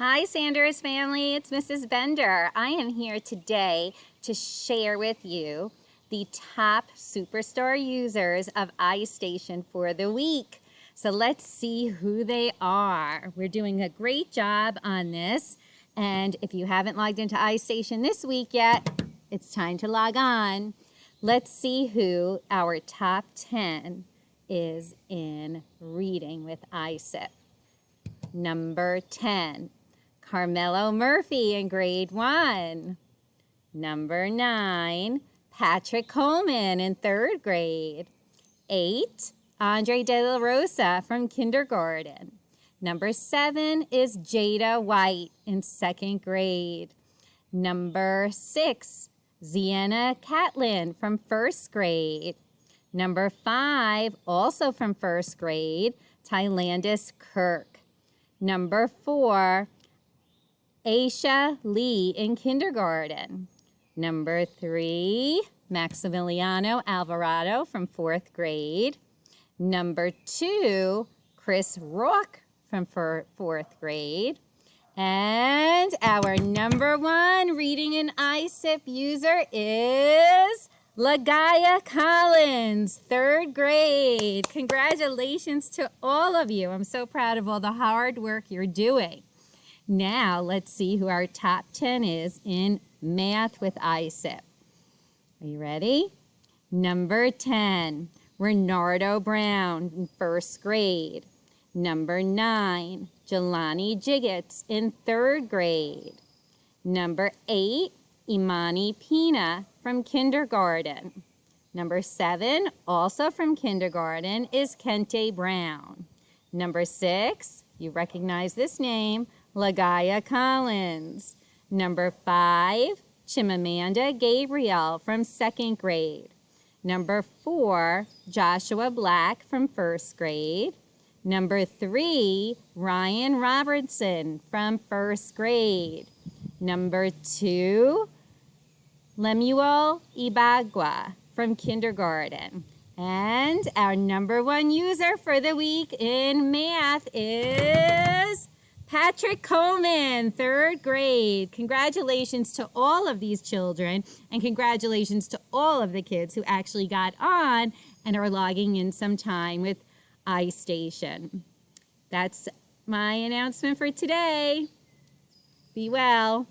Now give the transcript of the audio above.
Hi Sanders family, it's Mrs. Bender. I am here today to share with you the top superstar users of Istation for the week. So let's see who they are. We're doing a great job on this, and if you haven't logged into Istation this week yet, it's time to log on. Let's see who our top 10 is in reading with ISIP. Number 10. Carmelo Murphy in grade 1. Number 9, Patrick Coleman in 3rd grade. 8, Andre De La Rosa from kindergarten. Number 7 is Jada White in 2nd grade. Number 6, Ziena Catlin from 1st grade. Number 5, also from 1st grade, Tylandis Kirk. Number 4, Aisha Lee in kindergarten. Number 3, Maximiliano Alvarado from 4th grade. Number 2, Chris Rock from 4th grade. And our number 1 reading in ISIP user is Lagaya Collins, 3rd grade. Congratulations to all of you. I'm so proud of all the hard work you're doing. Now, let's see who our top 10 is in math with ISIP. Are you ready? Number 10, Renardo Brown in 1st grade. Number 9, Jelani Jiggets in 3rd grade. Number 8, Imani Pina from kindergarten. Number 7, also from kindergarten, is Kente Brown. Number 6, you recognize this name, Lagaya Collins. Number 5, Chimamanda Gabriel from 2nd grade. Number 4, Joshua Black from 1st grade. Number 3, Ryan Robertson from 1st grade. Number 2, Lemuel Ibagua from kindergarten. And our number 1 user for the week in math is Patrick Coleman, 3rd grade. Congratulations to all of these children, and congratulations to all of the kids who actually got on and are logging in some time with Istation. That's my announcement for today. Be well.